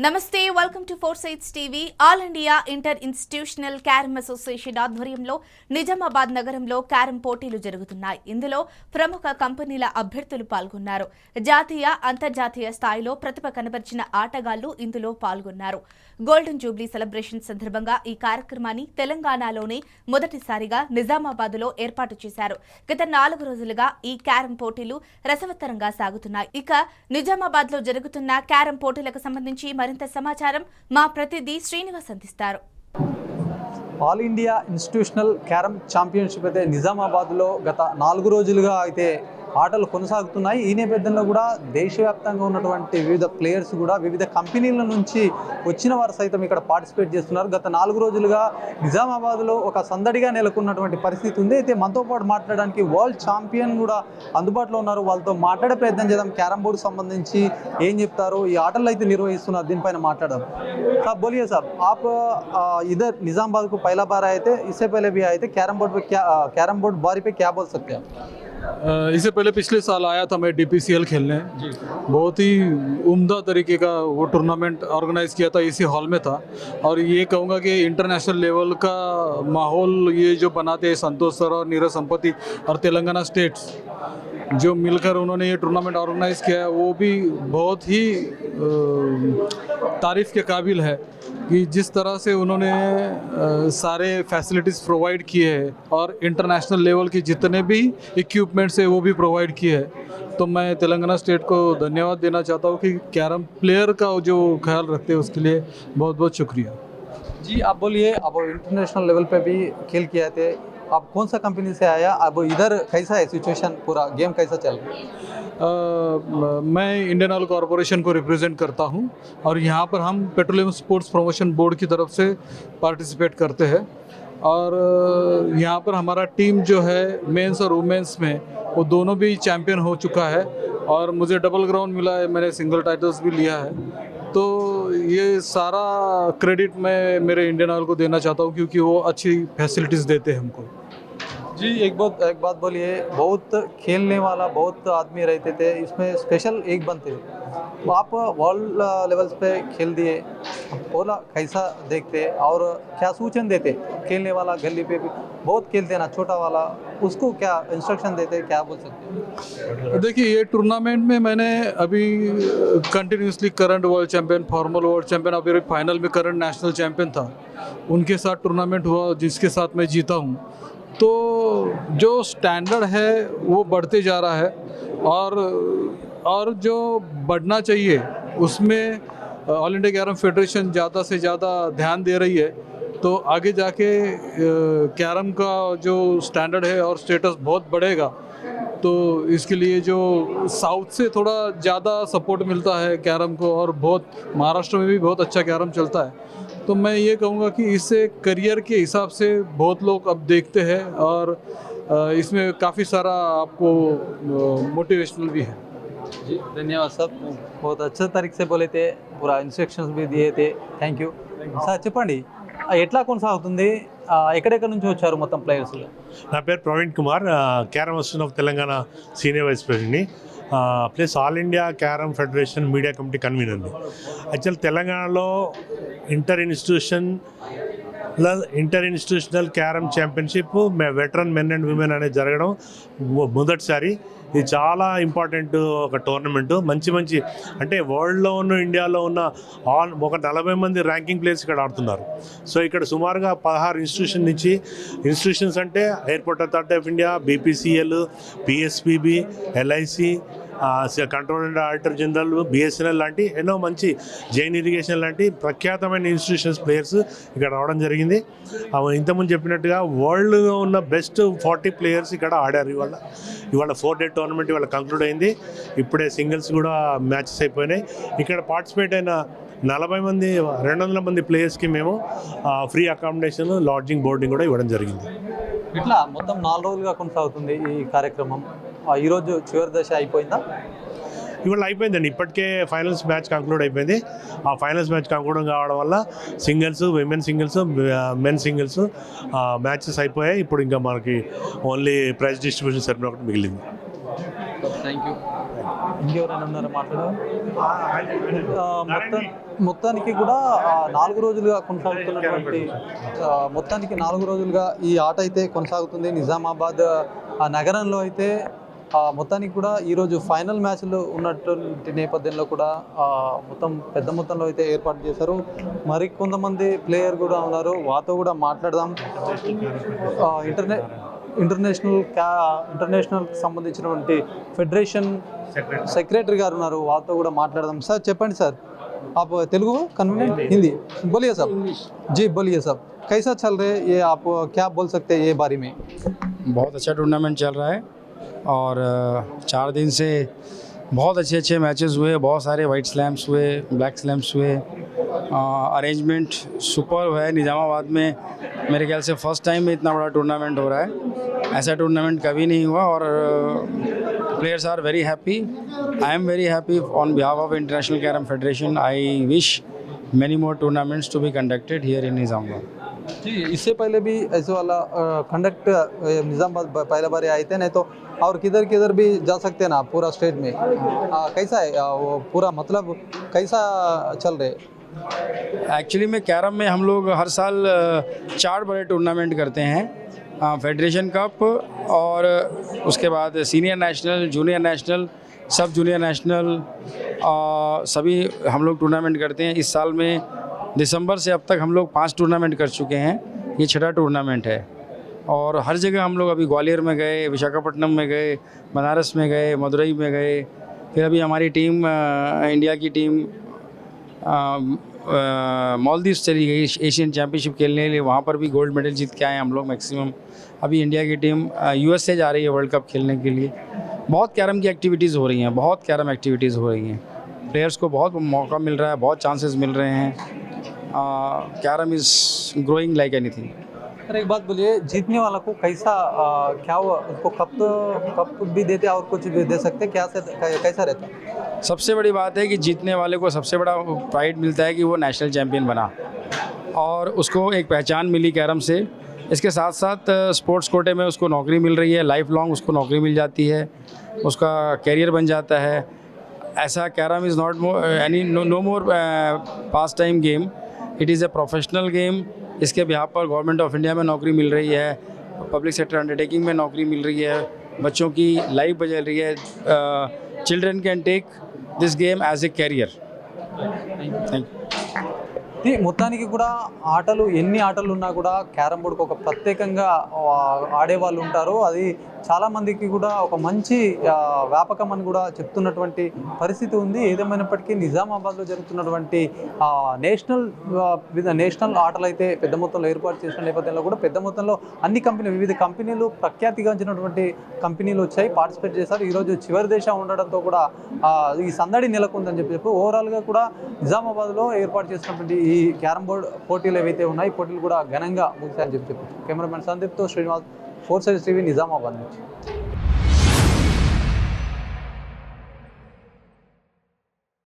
నమస్తే welcome to four sides TV. All India inter institutional carrom association ఆధ్వర్యంలో నిజామాబాద్ నగరంలో carom పోటీలు జరుగుతున్నాయి. ఇందులో ప్రముఖ కంపెనీల అభ్యర్థులు పాల్గొన్నారు. జాతీయ అంతర్జాతీయ స్థాయిలో ప్రతిభ కనబరిచిన ఆటగాళ్లు ఇందులో పాల్గొన్నారు. గోల్డెన్ జూబ్లీ సెలబ్రేషన్ సందర్భంగా ఈ కార్యక్రమాన్ని తెలంగాణలోనే మొదటిసారిగా నిజామాబాద్లో ఏర్పాటు చేశారు. గత 4 రోజులుగా ఈ క్యారమ్ పోటీలు రసవత్తరంగా సాగుతున్నాయి. ఇక నిజామాబాద్లో జరుగుతున్న క్యారమ్ పోటీలకు సంబంధించి మరింత సమాచారం మా ప్రతినిధి శ్రీనివాస్ అందిస్తారు. All India institutional carrom championship అయితే నిజామాబాద్లో గత 4 రోజులుగా అయితే ఆటలు కొనసాగుతున్నాయి. ఈ నేపథ్యంలో కూడా దేశవ్యాప్తంగా ఉన్నటువంటి వివిధ ప్లేయర్స్ కూడా వివిధ కంపెనీల నుంచి వచ్చిన వారు సైతం ఇక్కడ పార్టిసిపేట్ చేస్తున్నారు. గత 4 రోజులుగా నిజామాబాద్లో ఒక సందడిగా నెలకొన్నటువంటి పరిస్థితి ఉంది. అయితే మనతో పాటు మాట్లాడడానికి వరల్డ్ ఛాంపియన్ కూడా అందుబాటులో ఉన్నారు. వాళ్ళతో మాట్లాడే ప్రయత్నం చేద్దాం. క్యారమ్ బోర్డు సంబంధించి ఏం చెప్తారు, ఈ ఆటలు అయితే నిర్వహిస్తున్నారు, దీనిపైన మాట్లాడదాం. సార్ बोलिए साहब, आप इधर निजामाबाद को पहला बार आए थे, इससे पहले भी आए थे कैरम बोर्ड बारी पे क्या बोल सकते हैं? इससे पहले पिछले साल आया था मैं DPCL खेलने। बहुत ही उम्दा तरीके का वो टूर्नामेंट ऑर्गेनाइज किया था, इसी हॉल में था। और ये कहूँगा कि इंटरनेशनल लेवल का माहौल ये जो बनाते हैं संतोष सर और नीरज संपत्ति और तेलंगाना स्टेट्स जो मिलकर उन्होंने ये टूर्नामेंट ऑर्गेनाइज किया है, वो भी बहुत ही तारीफ़ के काबिल है कि जिस तरह से उन्होंने सारे फैसिलिटीज़ प्रोवाइड किए हैं और इंटरनेशनल लेवल की जितने भी इक्विपमेंट्स है वो भी प्रोवाइड किए हैं। तो मैं तेलंगाना स्टेट को धन्यवाद देना चाहता हूँ कि कैरम प्लेयर का जो ख्याल रखते हैं उसके लिए बहुत बहुत शुक्रिया जी। आप बोलिए, अब इंटरनेशनल लेवल पे भी खेल किए थे, आप कौन सा कंपनी से आया, अब इधर कैसा है सिचुएशन, पूरा गेम कैसा चल रहा है? मैं इंडियन ऑयल कॉरपोरेशन को रिप्रेजेंट करता हूं और यहां पर हम पेट्रोलियम स्पोर्ट्स प्रमोशन बोर्ड की तरफ से पार्टिसिपेट करते हैं। और यहां पर हमारा टीम जो है मेंस और वुमेंस में वो दोनों भी चैम्पियन हो चुका है और मुझे डबल ग्राउंड मिला है, मैंने सिंगल टाइटल्स भी लिया है। तो ये सारा क्रेडिट मैं मेरे इंडियन ऑयल को देना चाहता हूँ क्योंकि वो अच्छी फैसिलिटीज़ देते हैं हमको। जी, एक बात बोलिए, बहुत खेलने वाला बहुत आदमी रहते थे, इसमें स्पेशल एक बनते थे, तो आप वर्ल्ड लेवल्स पे खेल दिए, बोला कैसा देखते और क्या सूचन देते? खेलने वाला गली पे भी बहुत खेलते ना, छोटा वाला, उसको क्या इंस्ट्रक्शन देते, क्या बोल सकते हैं? देखिए, ये टूर्नामेंट में मैंने अभी continuously current world champion, formal world champion, अभी फाइनल में करंट नेशनल चैम्पियन था, उनके साथ टूर्नामेंट हुआ जिसके साथ मैं जीता हूँ। तो जो स्टैंडर्ड है वो बढ़ते जा रहा है और जो बढ़ना चाहिए उसमें ऑल इंडिया कैरम फेडरेशन ज़्यादा से ज़्यादा ध्यान दे रही है। तो आगे जाके कैरम का जो स्टैंडर्ड है और स्टेटस बहुत बढ़ेगा। तो इसके लिए जो साउथ से थोड़ा ज़्यादा सपोर्ट मिलता है कैरम को और बहुत महाराष्ट्र में भी बहुत अच्छा कैरम चलता है। तो मैं ये कहूँगा कि इससे करियर के हिसाब से बहुत लोग अब देखते हैं और इसमें काफ़ी सारा आपको मोटिवेशनल भी है। जी, धन्यवाद साहब, बहुत अच्छे तरीके से बोले थे, पूरा इंस्ट्रक्शंस भी दिए थे, थैंक यू సార్. చెప్పండి, ఎట్లా కొనసాగుతుంది, ఎక్కడెక్కడ నుంచి వచ్చారు మొత్తం ప్లేయర్స్? నా పేరు Praveen Kumar, carrom association of Telangana senior vice ప్రెసిడెంట్ని, plus all India carrom federation media committee కన్వీనర్ని. యాక్చువల్ తెలంగాణలో inter institutional carrom championship veteran men and women అనేది జరగడం మొదటిసారి. ఇది చాలా ఇంపార్టెంట్ ఒక టోర్నమెంటు. మంచి అంటే వరల్డ్లో ఉన్న ఇండియాలో ఉన్న ఒక 40 మంది ర్యాంకింగ్ ప్లేయర్స్ ఇక్కడ ఆడుతున్నారు. సో ఇక్కడ సుమారుగా 16 ఇన్స్టిట్యూషన్స్ అంటే airport authority of India, BPCL, PSPB, LIC, control and auditor general, BSNL లాంటి ఎన్నో మంచి జైన్ ఇరిగేషన్ లాంటి ప్రఖ్యాతమైన ఇన్స్టిట్యూషన్స్ ప్లేయర్స్ ఇక్కడ రావడం జరిగింది. ఇంతకుముందు చెప్పినట్టుగా వరల్డ్లో ఉన్న బెస్ట్ 40 ప్లేయర్స్ ఇక్కడ ఆడారు. ఇవాళ 4-డే టోర్నమెంట్ ఇవాళ కంక్లూడ్ అయింది. ఇప్పుడే సింగిల్స్ కూడా మ్యాచెస్ అయిపోయినాయి. ఇక్కడ పార్టిసిపేట్ అయిన 200 మంది ప్లేయర్స్కి మేము ఫ్రీ అకామిడేషన్, లాడ్జింగ్, బోర్డింగ్ కూడా ఇవ్వడం జరిగింది. ఇట్లా మొత్తం 4 రోజులుగా కొనసాగుతుంది ఈ కార్యక్రమం. ఈరోజు చివరి దశ అయిపోయిందా? ఇవాళ అయిపోయిందండి. ఇప్పటికే ఫైనల్స్ మ్యాచ్ కంక్లూడ్ అయిపోయింది. ఆ ఫైనల్స్ మ్యాచ్ కంక్లూడ్ కావడం వల్ల singles, women singles, men singles matches అయిపోయాయి. ఇప్పుడు ఇంకా మనకి ఓన్లీ ప్రైజ్ డిస్ట్రిబ్యూషన్ సెరమనీ ఒకటి మిగిలింది. Thank you. ఇంకెవరైనా ఉన్నారా మాట్లాడారు? మొత్తానికి కూడా 4 రోజులుగా కొనసాగుతున్నటువంటి మొత్తానికి 4 రోజులుగా ఈ ఆట అయితే కొనసాగుతుంది. నిజామాబాద్ నగరంలో అయితే మొత్తానికి కూడా ఈరోజు ఫైనల్ మ్యాచ్లు ఉన్నటువంటి నేపథ్యంలో కూడా మొత్తం పెద్ద మొత్తంలో అయితే ఏర్పాటు చేశారు. మరి కొంతమంది ప్లేయర్ కూడా ఉన్నారు, వారితో కూడా మాట్లాడదాం. ఇంటర్నేషనల్ సంబంధించినటువంటి ఫెడరేషన్ సెక్रेटरी గారు ఉన్నారు, వాళ్ళతో కూడా మాట్లాడదాం. సార్ చెప్పండి సార్, आप तेलुगु कन्वीनियंट हिंदी बोलिए साहब. जी बोलिए साहब, कैसा चल रहे ये, आप क्या बोल सकते हैं ये बारे में? बहुत अच्छा टूर्नामेंट चल रहा है और 4 दिन से बहुत अच्छे मैचेस हुए, बहुत सारे वाइट स्लैम्स हुए, ब्लैक स्लैम्स हुए. अरेंजमेंट सुपर है. निज़ामाबाद में मेरे ख्याल से फर्स्ट टाइम में इतना बड़ा टूर्नामेंट हो रहा है. ऐसा टूर्नामेंट कभी नहीं हुआ और players are very happy. I am very happy on behalf of International Carom Federation. I wish many more tournaments to be conducted here in Nizamabad. जी, इससे पहले भी ऐसे वाला कंडक्ट निज़ामाबाद पहले बार आए थे, नहीं तो और किधर भी जा सकते हैं ना पूरा स्टेट में. कैसा है वो पूरा, मतलब कैसा चल रहे? एक्चुअली में कैरम में हम लोग हर साल 4 बड़े टूर्नामेंट करते हैं. फेडरेशन कप और उसके बाद सीनियर नेशनल, जूनियर नेशनल, सब जूनियर नेशनल सभी हम लोग टूर्नामेंट करते हैं. इस साल में दिसंबर से अब तक हम लोग 5 टूर्नामेंट कर चुके हैं. ये 6वां टूर्नामेंट है और हर जगह हम लोग अभी ग्वालियर में गए, विशाखापट्टनम में गए, बनारस में गए, मदुरई में गए. फिर अभी हमारी टीम इंडिया की टीम मालदीव्स चली गई एशियन चैम्पियनशिप खेलने के लिए. वहाँ पर भी गोल्ड मेडल जीत के आए हम लोग मैक्सिमम. अभी इंडिया की टीम US से जा रही है वर्ल्ड कप खेलने के लिए. बहुत कैरम की एक्टिविटीज़ हो रही हैं, बहुत कैरम एक्टिविटीज़ हो रही हैं. प्लेयर्स को बहुत मौका मिल रहा है, बहुत चांसेस मिल रहे हैं. Carrom is growing like anything. Sir एक बात बोलिए, जीतने वाला को कैसा क्या हुआ, उसको कप भी देते और कुछ भी दे सकते, क्या से कैसा रहता? सबसे बड़ी बात है कि जीतने वाले को सबसे बड़ा प्राइड मिलता है कि वो नेशनल चैम्पियन बना और उसको एक पहचान मिली कैरम से. इसके साथ साथ स्पोर्ट्स कोटे में उसको नौकरी मिल रही है, लाइफ लॉन्ग उसको नौकरी मिल जाती है, उसका कैरियर बन जाता है. ऐसा carrom is not know more pass time game. It is a professional game. इसके बिहाफ पर गवर्नमेंट ऑफ इंडिया में नौकरी मिल रही है, पब्लिक सेक्टर अंडरटेकिंग में नौकरी मिल रही है, बच्चों की लाइफ बदल रही है. Children can take this game as a career. Thank you. మొత్తానికి కూడా ఆటలు ఎన్ని ఆటలు ఉన్నా కూడా క్యారమ్ బోర్డుకు ఒక ప్రత్యేకంగా ఆడేవాళ్ళు ఉంటారు. అది చాలామందికి కూడా ఒక మంచి వ్యాపకం అని కూడా చెప్తున్నటువంటి పరిస్థితి ఉంది. ఏదేమైనప్పటికీ నిజామాబాద్లో జరుగుతున్నటువంటి నేషనల్ ఆటలు అయితే పెద్ద మొత్తంలో ఏర్పాటు చేసిన నేపథ్యంలో కూడా పెద్ద మొత్తంలో వివిధ కంపెనీలు, ప్రఖ్యాతిగాంచినటువంటి కంపెనీలు వచ్చాయి, పార్టిసిపేట్ చేశారు. ఈరోజు చివరి దేశం ఉండడంతో కూడా ఈ సందడి నెలకొందని చెప్పి ఓవరాల్గా కూడా నిజామాబాద్లో ఏర్పాటు చేసినటువంటి ఈ క్యారమ్ బోర్డ్ పోటీలు ఏవైతే ఉన్నాయో, ఈ పోటీలు కూడా ఘనంగా ముగిశాయని చెప్పి కెమెరామెన్ సందీప్తో శ్రీనివాస్, 4 Sides TV, నిజామాబాద్ నుంచి.